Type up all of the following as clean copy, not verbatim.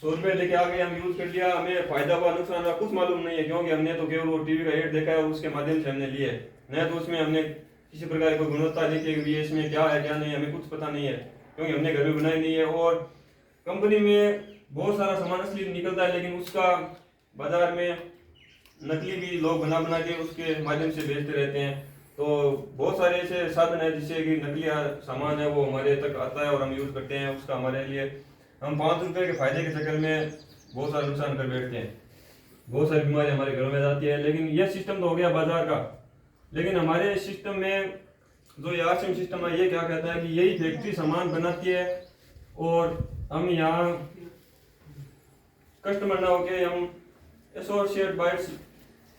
100 रुपये लेके आ गए, हम यूज कर लिया, हमें फायदा हुआ नुकसान हुआ कुछ मालूम नहीं है, क्योंकि हमने तो केवल वो टीवी का एड देखा है और उसके माध्यम से हमने लिए, नहीं तो उसमें हमने किसी प्रकार की गुणवत्ता देखी कि ये इसमें क्या है क्या नहीं, हमें कुछ पता नहीं है, क्योंकि हमने घर में बनाई नहीं है। और कंपनी में बहुत सारा सामान असली निकलता है, लेकिन उसका बाजार में नकली भी लोग बना बना के उसके माध्यम से बेचते रहते हैं। तो बहुत सारे ऐसे साधन है जिससे कि नकली सामान है वो हमारे तक आता है और हम यूज करते हैं, उसका हमारे लिए हम 5 रुपए के फायदे के चक्कर में बहुत सारा नुकसान कर बैठते हैं, बहुत सारी बीमारी हमारे घरों में जाती है। लेकिन यह सिस्टम तो हो गया बाजार का, लेकिन हमारे सिस्टम में जो ये आरसीएम सिस्टम है ये क्या कहता है कि यही फैक्ट्री सामान बनाती है और हम यहाँ कस्टमर ना होके हम एसोसिएट बाइट्स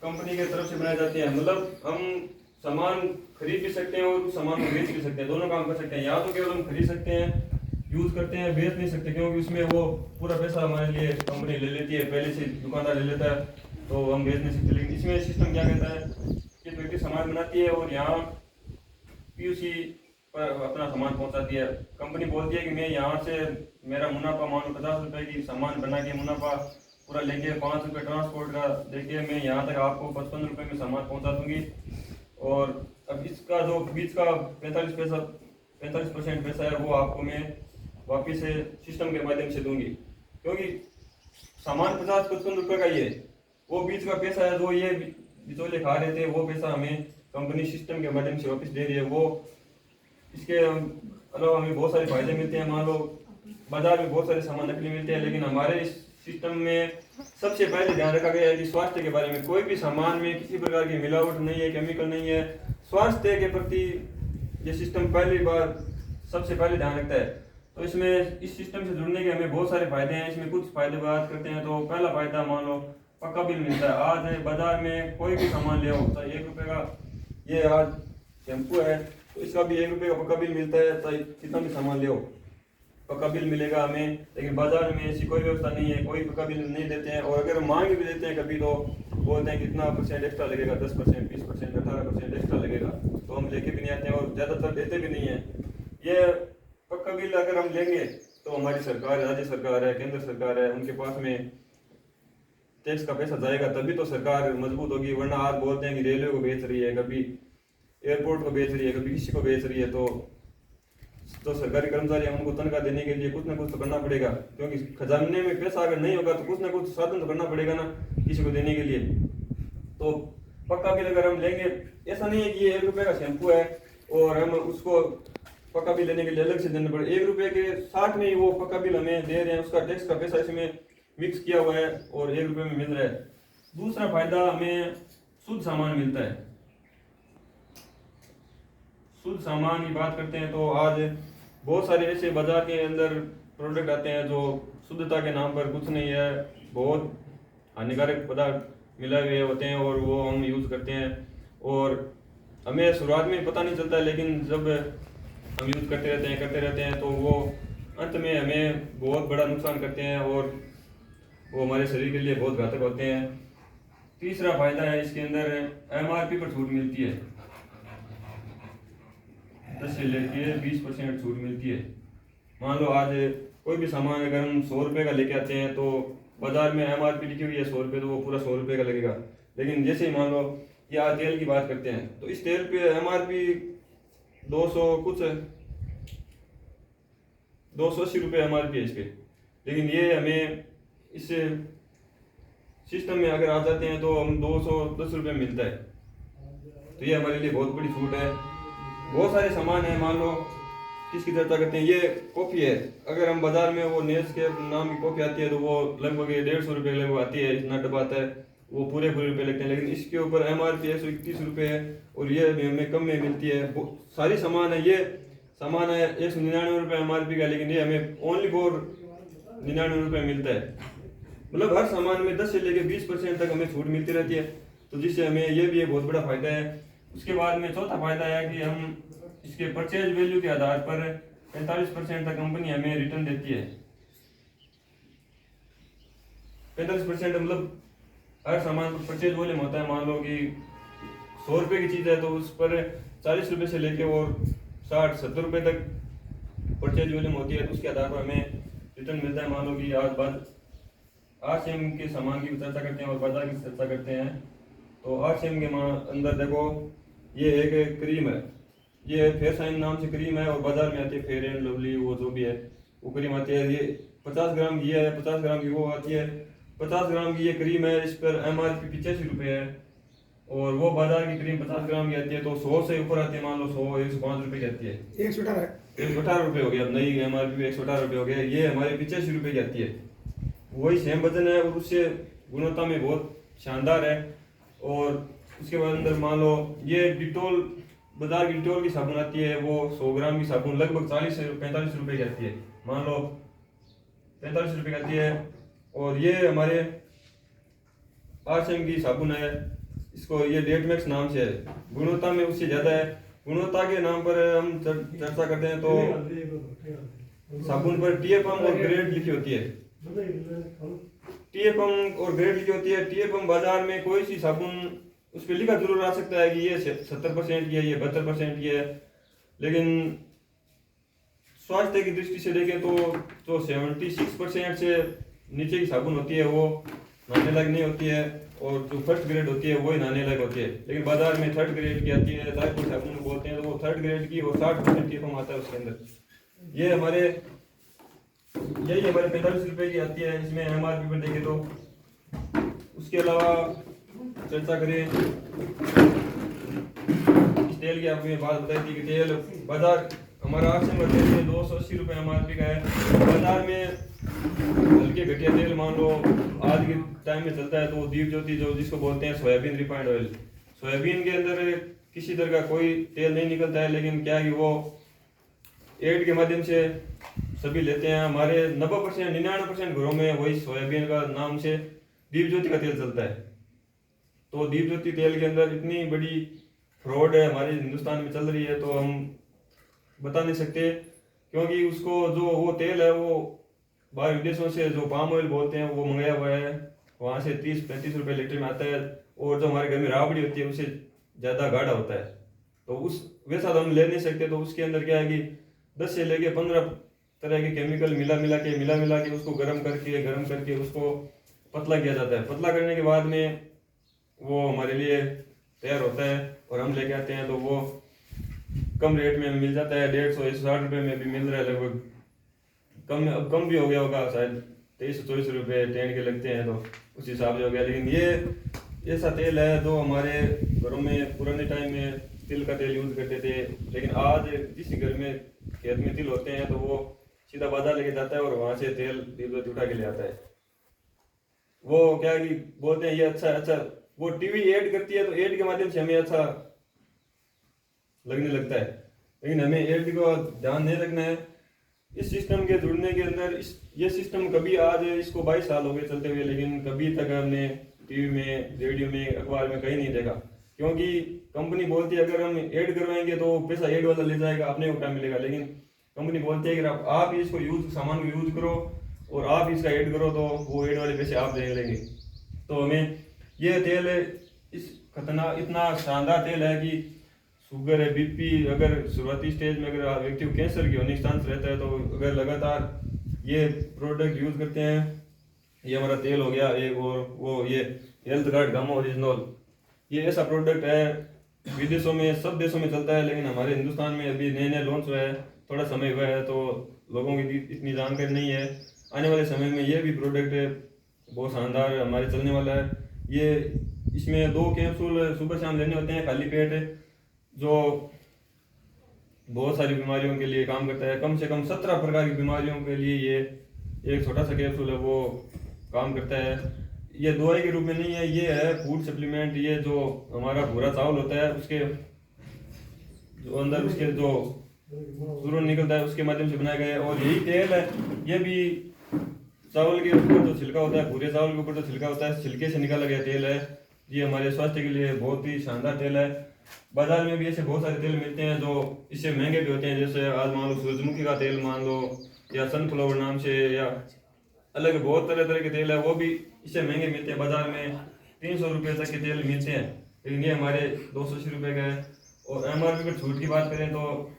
कंपनी की तरफ से बनाए जाते हैं, मतलब हम सामान खरीद भी सकते हैं और उस सामान को बेच भी सकते हैं, दोनों काम कर सकते हैं। या तो केवल हम खरीद सकते हैं यूज करते हैं, बेच नहीं सकते, क्योंकि उसमें वो पूरा पैसा हमारे लिए कंपनी ले लेती है, पहले से दुकानदार ले लेता है, तो हम बेच नहीं सकते। लेकिन इसमें सिस्टम क्या कहता है कि फैक्ट्री सामान बनाती है और यहाँ पीयूसी पर अपना सामान पहुंचाती है। कंपनी बोलती है कि मैं यहाँ से मेरा मुनाफा मान लो 50 रुपए की सामान बना के मुनाफा पूरा लेके 5 रुपये ट्रांसपोर्ट का देके मैं यहाँ तक आपको 55 रुपये में सामान पहुँचा दूंगी, और अब इसका जो बीच का 45% पैसा है वो आपको मैं वापिस से सिस्टम के माध्यम से दूंगी, क्योंकि सामान 50-55 रुपये का ही है, वो बीच का पैसा है जो ये बिचौले खा रहे थे वो पैसा हमें कंपनी सिस्टम के माध्यम से वापस दे रही है। वो इसके अलावा हमें बहुत सारे फायदे मिलते हैं, मान लो बाजार में बहुत सारे सामान नकली मिलते हैं, लेकिन हमारे इस सिस्टम में सबसे पहले ध्यान रखा गया है कि स्वास्थ्य के बारे में, कोई भी सामान में किसी प्रकार की मिलावट नहीं है, केमिकल नहीं है, स्वास्थ्य के प्रति ये सिस्टम पहली बार सबसे पहले ध्यान रखता है। तो इसमें इस सिस्टम से जुड़ने के हमें बहुत सारे फायदे हैं। इसमें कुछ फायदे बात करते हैं तो पहला फायदा मान लो पक्का बिल मिलता है। आज बाजार में कोई भी सामान ले आओ तो 1 रुपये का, ये आज शैम्पू है तो इसका भी 1 रुपये का पक्का बिल मिलता है, तो कितना भी सामान ले आओ पक्का बिल मिलेगा हमें। लेकिन बाजार में ऐसी कोई व्यवस्था नहीं है, कोई पक्का बिल नहीं देते हैं, और अगर मांग भी देते हैं कभी तो बोलते हैं कितना परसेंट एक्स्ट्रा लगेगा, 10%, 20%, 18% एक्स्ट्रा लगेगा, तो हम लेके भी नहीं आते हैं और ज़्यादातर देते भी नहीं है। ये पक्का बिल अगर हम लेंगे तो हमारी सरकार, राज्य सरकार है, केंद्र सरकार है, उनके पास में टैक्स का पैसा जाएगा तभी तो सरकार मजबूत होगी, वरना आज बोलते हैं कि रेलवे को बेच रही है, कभी एयरपोर्ट को बेच रही है, कभी किसी को बेच रही है, तो सरकारी कर्मचारी हैं उनको तनख्वाह देने के लिए कुछ ना कुछ तो करना पड़ेगा, क्योंकि खजाने में पैसा अगर नहीं होगा तो कुछ ना कुछ साधन तो करना पड़ेगा ना किसी को देने के लिए। तो पक्का बिल अगर हम लेंगे, ऐसा नहीं है कि ये 1 रुपये का शैम्पू है और हम उसको पक्का बिल लेने के लिए अलग से देना पड़े, 1 रुपये के साथ में ही वो पक्का बिल हमें दे रहे हैं, उसका टैक्स का पैसा इसमें मिक्स किया हुआ है और 1 रुपये में मिल रहा है। दूसरा फायदा हमें शुद्ध सामान मिलता है। शुद्ध सामान की बात करते हैं तो आज बहुत सारे ऐसे बाजार के अंदर प्रोडक्ट आते हैं जो शुद्धता के नाम पर कुछ नहीं है, बहुत हानिकारक पदार्थ मिलाए हुए होते हैं और वो हम यूज़ करते हैं और हमें शुरुआत में पता नहीं चलता, लेकिन जब हम यूज़ करते रहते हैं तो वो अंत में हमें बहुत बड़ा नुकसान करते हैं और वो हमारे शरीर के लिए बहुत घातक होते हैं। तीसरा फायदा है इसके अंदर एमआरपी पर छूट मिलती है, 10 से लेके 20% छूट मिलती है। मान लो आज कोई भी सामान अगर हम 100 रुपये का लेके आते हैं तो बाजार में एमआरपी लिखी हुई है 100 रुपये, तो वो पूरा 100 रुपये का लगेगा। लेकिन जैसे ही मान लो या तेल की बात करते हैं तो इस तेल पे एमआरपी 280 रुपये एमआरपी है इस पे, लेकिन ये हमें इस सिस्टम में अगर आ जाते हैं तो हम 210 रुपये मिलता है, तो ये हमारे लिए बहुत बड़ी छूट है। बहुत सारे सामान है, मान लो किसकी चर्चा करते हैं, ये कॉफ़ी है, अगर हम बाजार में वो नेस्कैफे नाम की कॉफ़ी आती है तो वो लगभग 150 रुपये लगभग आती है, इतना डब्बा आता है, वो पूरे रुपये लगते हैं, लेकिन इसके ऊपर एमआरपी 131 रुपये है और ये हमें कम में मिलती है। सारी सामान है, ये सामान है 199 रुपये एमआरपी का, लेकिन ये हमें ओनली फॉर 99 रुपये मिलता है। मतलब हर सामान में 10 से लेकर 20% तक हमें छूट मिलती रहती है, तो जिससे हमें ये भी एक बहुत बड़ा फायदा है। उसके बाद में चौथा फायदा है कि हम इसके परचेज वैल्यू के आधार पर 45% तक कंपनी हमें रिटर्न देती है। 45% मतलब हर सामान पर परचेज वॉल्यूम होता है, मान लो कि 100 रुपये की चीज़ है तो उस पर 40 रुपये से लेके और 60-70 रुपये तक परचेज वॉल्यूम होती है, तो उसके आधार पर हमें रिटर्न मिलता है। मान लो कि आज बाद आरसीएम के सामान की भी चर्चा करते हैं और बाजार की चर्चा करते हैं। तो आरसीएम के अंदर देखो, ये एक क्रीम है, ये फेयर शाइन नाम से क्रीम है और बाजार में आती है फेयर एंड लवली, वो जो भी है वो क्रीम आती है। ये 50 ग्राम की है, 50 ग्राम की वो आती है। 50 ग्राम की ये क्रीम है, इस पर MRP 85 रुपये है और वो बाजार की क्रीम 50 ग्राम की आती है तो 100 से ऊपर आती है, मान लो 100-105 रुपये की आती है। 118 रुपये हो गया, अब नई MRP 118 रुपये हो गया। ये हमारे 85 रुपये की आती है, वही सेम वजन है और उससे गुणवत्ता में बहुत शानदार है। और उसके बाद अंदर मान लो ये डिटोल, बाजार की डिटोल की साबुन आती है, वो 100 ग्राम की साबुन लगभग 40 से 45 रुपये की आती है, मान लो 45 रुपये की आती है। और ये हमारे आरसीएम की साबुन है, इसको ये डेटमैक्स नाम से है, गुणवत्ता में उससे ज़्यादा है। गुणवत्ता के नाम पर हम चर्चा करते हैं तो साबुन पर TFM और ग्रेड लिखी होती है, TFM और ग्रेड लिखी होती है। TFM बाजार में कोई सी साबुन उस पर लिखा जरूर आ सकता है कि ये 70% की है, ये 72% की है, लेकिन स्वास्थ्य की दृष्टि से देखें तो जो 76% से नीचे की साबुन होती है वो नहाने लायक नहीं होती है और जो फर्स्ट ग्रेड होती है वही नहाने लायक होती है। लेकिन बाजार में थर्ड ग्रेड की आती है, ताकि साबुन बोलते हैं, तो वो थर्ड ग्रेड की और 60% TFM आता है उसके अंदर। ये हमारे यही हमारे 45 रुपये की आती है, इसमें MRP पर देखें तो। उसके अलावा चर्चा करें इस तेल की, आपको बात बताई थी कि तेल बाजार हमारा आरसीएम का तेल में 280 रुपये MRP का है। बाजार में हल्के घटिया तेल मान लो आज के टाइम में चलता है तो दीप ज्योति, जो जिसको बोलते हैं सोयाबीन रिफाइंड ऑयल, सोयाबीन के अंदर किसी तरह का कोई तेल नहीं निकलता है, लेकिन क्या है कि वो एड के माध्यम से सभी लेते हैं। हमारे 90% 99% घरों में वही सोयाबीन का नाम से दीप ज्योति का तेल चलता है। तो दीप ज्योति तेल के अंदर इतनी बड़ी फ्रॉड है हमारे हिंदुस्तान में चल रही है तो हम बता नहीं सकते, क्योंकि उसको जो वो तेल है वो बाहर विदेशों से जो पाम ऑयल बोलते हैं वो मंगाया हुआ है, वहाँ से 30-35 रुपये लीटर में आता है और जो हमारे घर में राबड़ी होती है उससे ज़्यादा गाढ़ा होता है, तो उस वैसा तो हम ले नहीं सकते। तो उसके अंदर क्या है कि 10 से लेके 15 तरह के केमिकल मिला मिला के उसको गर्म करके उसको पतला किया जाता है। पतला करने के बाद में वो हमारे लिए तैयार होता है और हम लेके आते हैं, तो वो कम रेट में मिल जाता है, 150-160 रुपये में भी मिल रहा है लगभग। अब कम भी हो गया होगा, शायद 23-24 रुपये टेंट के लगते हैं तो उस हिसाब से हो गया। लेकिन ये ऐसा तेल है जो हमारे घरों में पुराने टाइम में तिल का तेल यूज़ करते थे, लेकिन आज जिस घर में खेत में तिल होते हैं तो वो सीधा बाजार लेके जाता है और वहाँ से तेल दीप उठा के ले आता है। वो क्या है कि बोलते हैं ये अच्छा, वो टीवी ऐड करती है तो ऐड के माध्यम से हमें अच्छा लगने लगता है, लेकिन हमें ऐड को ध्यान नहीं रखना है। इस सिस्टम के जुड़ने के अंदर ये सिस्टम कभी, आज इसको 22 साल हो गए चलते हुए, लेकिन कभी तक हमने टीवी में, रेडियो में, अखबार में कहीं नहीं देखा, क्योंकि कंपनी बोलती है अगर हम ऐड करवाएंगे तो पैसा ऐड वाला ले जाएगा, अपने को क्या मिलेगा। लेकिन कंपनी बोलती है कि आप इसको सामान को यूज करो और आप इसका ऐड करो तो वो ऐड वाले पैसे आप दे लेंगे। तो हमें ये तेल इस खतरनाक इतना शानदार तेल है कि शुगर है, BP, अगर शुरुआती स्टेज में अगर व्यक्ति को कैंसर की होने का चांस रहता है तो अगर लगातार ये प्रोडक्ट यूज करते हैं, ये हमारा तेल हो गया एक, और वो ये हेल्थ गार्ड गामा ओरिजिनल, ये ऐसा प्रोडक्ट है विदेशों में सब देशों में चलता है, लेकिन हमारे हिंदुस्तान में अभी नए लॉन्च हुआ है, थोड़ा समय हुआ है तो लोगों की इतनी जानकारी नहीं है। आने वाले समय में ये भी प्रोडक्ट बहुत शानदार हमारे चलने वाला है। ये इसमें 2 कैप्सूल सुबह शाम लेने होते हैं खाली पेट, जो बहुत सारी बीमारियों के लिए काम करता है। कम से कम 17 प्रकार की बीमारियों के लिए ये एक छोटा सा कैप्सूल है वो काम करता है। ये दवाई के रूप में नहीं है, ये है फूड सप्लीमेंट। ये जो हमारा भूरा चावल होता है उसके जो अंदर उसके जो सुरन निकलता है उसके माध्यम से बनाया गया है। और यही तेल है, ये भी चावल के ऊपर जो छिलका होता है, भूरे चावल के ऊपर जो छिलका होता है, छिलके से निकाला गया तेल है। ये हमारे स्वास्थ्य के लिए बहुत ही शानदार तेल है। बाजार में भी ऐसे बहुत सारे तेल मिलते हैं जो इससे महंगे भी होते हैं, जैसे आज मान लो सूरजमुखी का तेल मान लो, या सनफ्लावर नाम से, या अलग बहुत तरह के तेल है, वो भी इससे महंगे मिलते हैं। बाजार में 300 रुपये तक के तेल मिलते हैं, लेकिन ये हमारे 280 रुपये का है। और MRP पर छूट की बात करें तो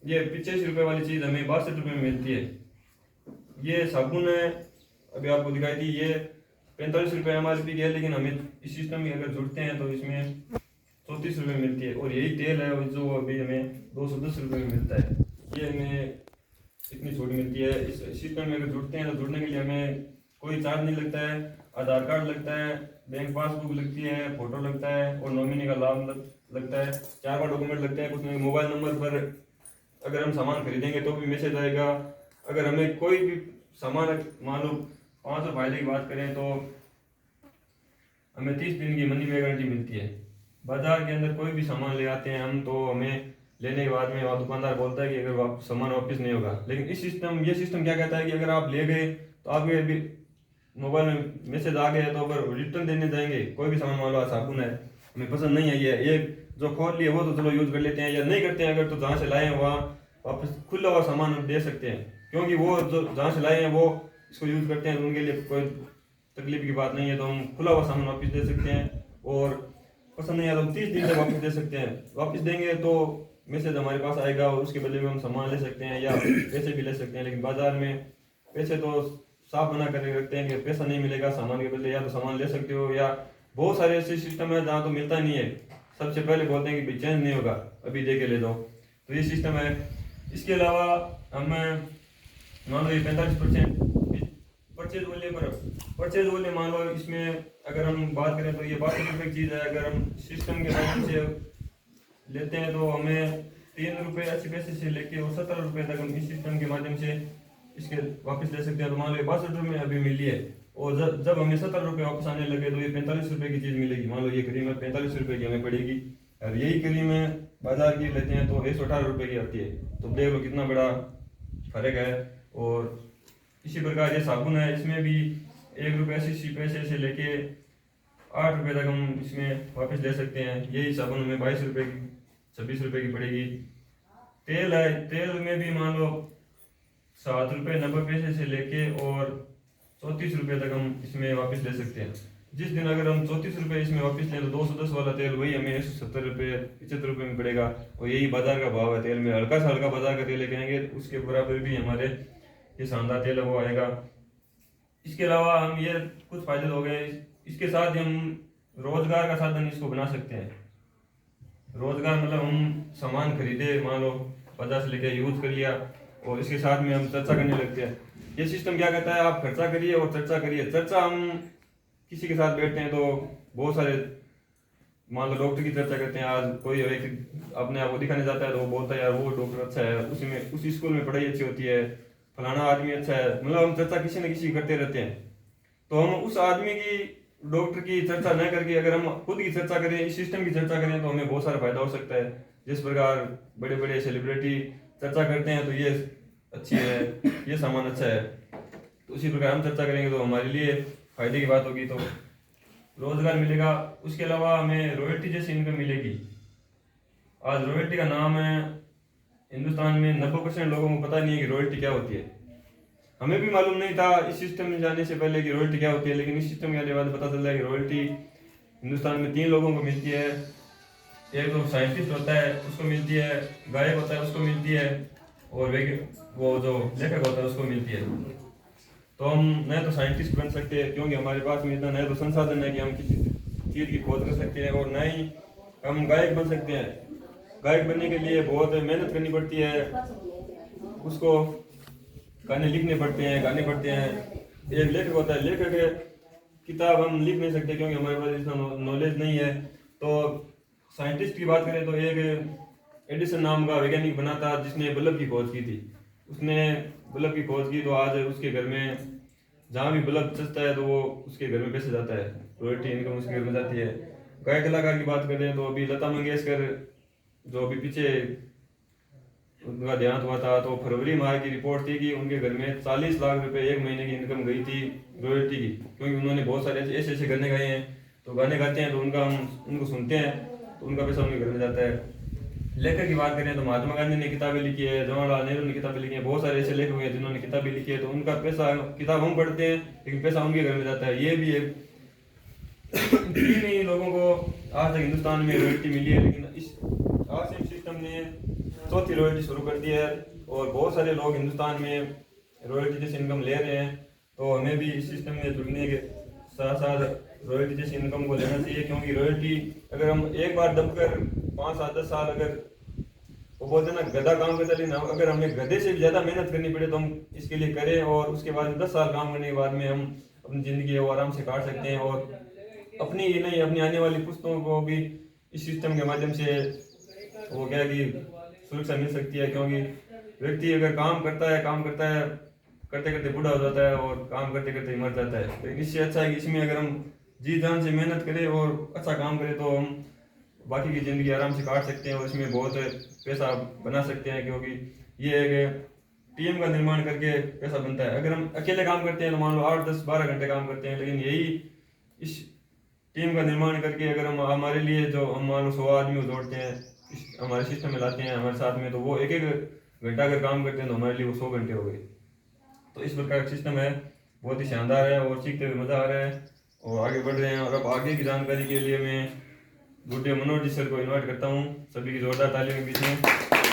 ये 85 रुपये वाली चीज़ हमें 62 रुपये में मिलती है। ये साबुन है, अभी आपको दिखाई थी, ये 45 रुपये MRP की है, लेकिन हमें इस सिस्टम में अगर जुड़ते हैं तो इसमें 34 रुपये मिलती है। और यही तेल है जो अभी हमें 210 रुपये में मिलता है, ये हमें इतनी छूट मिलती है। इस सिस्टम में अगर जुड़ते हैं तो जुड़ने के लिए हमें कोई चार्ज नहीं लगता है। आधार कार्ड लगता है, बैंक पासबुक लगती है, फोटो लगता है और नॉमिनी का लाभ लगता है, 4 डॉक्यूमेंट लगते हैं। कुछ नहीं, मोबाइल नंबर पर अगर हम सामान खरीदेंगे तो भी मैसेज आएगा। अगर हमें कोई भी सामान, मान लो 500 फायदे की बात करें तो हमें 30 दिन की मनी बैक गारंटी मिलती है। बाजार के अंदर कोई भी सामान ले आते हैं हम, तो हमें लेने के बाद में वहाँ दुकानदार बोलता है कि अगर सामान वापस नहीं होगा, लेकिन ये सिस्टम क्या कहता है कि अगर आप ले गए तो आपके अभी मोबाइल में मैसेज आ गया, तो अगर रिटर्न देने जाएंगे कोई भी सामान, मान लो साबुन है हमें पसंद नहीं आई है, एक जो खोल लिए वो तो चलो यूज़ कर लेते हैं या नहीं करते हैं, अगर तो जहाँ से लाए हैं वहाँ वापस खुला हुआ सामान हम दे सकते हैं, क्योंकि वो जो जहाँ से लाए हैं वो इसको यूज़ करते हैं, तो उनके लिए कोई तकलीफ की बात नहीं है, तो हम खुला हुआ सामान वापस दे सकते हैं। और पसंद नहीं आया तो हम 30 दिन तक वापस दे सकते हैं। वापस देंगे तो मैसेज हमारे पास आएगा और उसके बदले में हम सामान ले सकते हैं या पैसे भी ले सकते हैं। लेकिन बाजार में पैसे तो साफ बना कर रखते हैं कि पैसा नहीं मिलेगा सामान के बदले, या तो सामान ले सकते हो, या बहुत सारे ऐसे सिस्टम है जहाँ तो मिलता नहीं है, सबसे पहले बोलते हैं कि भाई चेंज नहीं होगा, अभी दे के ले जाओ, तो ये सिस्टम है। इसके अलावा हम मान लो ये 45% परचेज वैल्यू मान लो, इसमें अगर हम बात करें तो ये 62 रुपये की चीज़ है। अगर हम सिस्टम के माध्यम से लेते हैं तो हमें 3 रुपये 80 पैसे से लेके और 70 रुपये तक हम इस सिस्टम के माध्यम से इसके वापस ले सकते हैं। तो मान लो 62 रुपये में अभी मिली है, और जब हमें 70 रुपये वापस आने लगे तो ये 45 रुपये की चीज़ मिलेगी। मान लो ये क्रीम है 45 रुपये की हमें पड़ेगी, और यही क्रीम है बाजार की लेते हैं तो 118 रुपये की आती है। तो देख लो कितना बड़ा फर्क है। और इसी प्रकार ये साबुन है, इसमें भी 1 रुपये 80 पैसे से लेके 8 रुपये तक हम इसमें वापस ले सकते हैं। यही साबुन हमें 22 रुपये की 26 रुपये की पड़ेगी। तेल है, तेल में भी मान लो 7 रुपये 90 पैसे से लेके और 34 रुपये तक हम इसमें वापस ले सकते हैं। जिस दिन अगर हम 34 रुपये इसमें वापस लें तो 210 वाला तेल वही हमें 170 रुपये 75 रुपये में पड़ेगा। और यही बाजार का भाव है तेल में। हल्का सा हल्का बाजार का तेल लेके आएंगे उसके बराबर भी हमारे ये शानदार तेल है वो आएगा। इसके अलावा हम ये कुछ फायदे हो गए, इसके साथ हम रोजगार का साधन इसको बना सकते हैं। रोजगार मतलब हम सामान खरीदे, मान लो बाजार से लेके यूज कर लिया और इसके साथ में हम चर्चा करने लगते हैं। ये सिस्टम क्या कहता है, आप खर्चा करिए और चर्चा करिए। चर्चा हम किसी के साथ बैठते हैं तो बहुत सारे, मान लो डॉक्टर की चर्चा करते हैं, आज कोई एक अपने आप को दिखाने जाता है तो वो बोलता है यार वो डॉक्टर अच्छा है, उसी स्कूल में पढ़ाई अच्छी होती है, फलाना आदमी अच्छा है, मतलब हम चर्चा किसी न किसी करते रहते हैं। तो हम उस आदमी की, डॉक्टर की चर्चा न करके अगर हम खुद की चर्चा करें, इस सिस्टम की चर्चा करें तो हमें बहुत सारा फायदा हो सकता है। जिस प्रकार बड़े बड़े सेलिब्रिटी चर्चा करते हैं तो ये अच्छी है, ये सामान अच्छा है, तो उसी प्रकार हम चर्चा करेंगे तो हमारे लिए फायदे की बात होगी, तो रोजगार मिलेगा। उसके अलावा हमें रॉयल्टी जैसी इनकम मिलेगी। आज रॉयल्टी का नाम है, हिंदुस्तान में 90% लोगों को पता नहीं है कि रॉयल्टी क्या होती है। हमें भी मालूम नहीं था इस सिस्टम में जाने से पहले कि रॉयल्टी क्या होती है, लेकिन इस सिस्टम के आने के बाद पता चल रहा है कि रॉयल्टी हिंदुस्तान में 3 लोगों को मिलती है। एक तो साइंटिस्ट होता है उसको मिलती है, गायक होता है उसको मिलती है, और वो जो लेखक होता है उसको मिलती है। तो हम नए तो साइंटिस्ट बन सकते हैं क्योंकि हमारे पास में इतना नया तो संसाधन है कि हम किसी चीज़ की खोज कर सकते हैं, और नए ही हम गायक बन सकते हैं। गायक बनने के लिए बहुत मेहनत करनी पड़ती है, उसको गाने लिखने पड़ते हैं, गाने पड़ते हैं। एक लेखक होता है, लेखक किताब हम लिख नहीं सकते क्योंकि हमारे पास इतना नॉलेज नहीं है। तो साइंटिस्ट की बात करें तो एक एडिसन नाम का वैज्ञानिक बना था जिसने बल्ब की खोज की थी। उसने बल्ब की खोज की तो आज उसके घर में जहाँ भी बल्ब चलता है तो वो उसके घर में पैसे जाता है, रॉयल्टी इनकम उसके घर में जाती है। गायक कलाकार की बात करें तो अभी लता मंगेशकर जो अभी पीछे उनका देहांत हुआ था, तो फरवरी माह की रिपोर्ट थी कि उनके घर में 40 लाख रुपए एक महीने की इनकम गई थी रॉयल्टी की, क्योंकि उन्होंने बहुत सारे ऐसे ऐसे गाने गाए हैं। तो गाने गाते हैं तो हम उनको सुनते हैं तो उनका पैसा उनके घर में जाता है। लेखक की बात करें तो महात्मा गांधी ने किताबें लिखी है, जवाहरलाल नेहरू ने किताबें लिखी है, बहुत सारे ऐसे लेखक हैं जिन्होंने किताबें लिखी है, तो उनका पैसा, किताब हम पढ़ते हैं लेकिन पैसा उनके घर में जाता है। ये भी एक 3 ही लोगों को आज तक हिंदुस्तान में रॉयल्टी मिली है, लेकिन इस आसिम सिस्टम ने 4थी रॉयल्टी शुरू कर दी है और बहुत सारे लोग हिंदुस्तान में रॉयल्टी जैसी इनकम ले रहे हैं। तो हमें भी इस सिस्टम में जुड़ने के साथ साथ रॉयल्टी जैसी इनकम को लेना चाहिए, क्योंकि रॉयल्टी अगर हम एक बार दबकर 5 7 10 साल, अगर वो बोलते हैं ना गधा काम करता, लेकिन अगर हमें गधे से भी ज़्यादा मेहनत करनी पड़े तो हम इसके लिए करें, और उसके बाद 10 साल काम करने के बाद में हम अपनी ज़िंदगी वो आराम से काट सकते हैं, और अपनी ही नहीं अपनी आने वाली पुश्तों को भी इस सिस्टम के माध्यम से वो क्या है कि सुरक्षा मिल सकती है। क्योंकि व्यक्ति अगर काम करता है करते करते बूढ़ा हो जाता है और काम करते करते मर जाता है। तो इससे अच्छा है कि इसमें अगर हम जी जान से मेहनत करें और अच्छा काम करें तो हम बाकी की ज़िंदगी आराम से काट सकते हैं और इसमें बहुत पैसा बना सकते हैं। क्योंकि ये एक टीम का निर्माण करके पैसा बनता है। अगर हम अकेले काम करते हैं तो मान लो 8 10 12 घंटे काम करते हैं, लेकिन यही इस टीम का निर्माण करके अगर हम हमारे लिए जो हम मान लो 100 आदमी को जोड़ते हैं, हमारे सिस्टम में लाते हैं हमारे साथ में, तो वो एक एक घंटा अगर काम करते हैं तो हमारे लिए वो 100 घंटे हो गए। तो इस प्रकार का सिस्टम है, बहुत ही शानदार है और सीखते हुए मज़ा आ रहा है और आगे बढ़ रहे हैं। और अब आगे की जानकारी के लिए मैं गुड्डे मनोज जी सर को इन्वाइट करता हूँ, सभी की जोरदार तालियों के बीच में।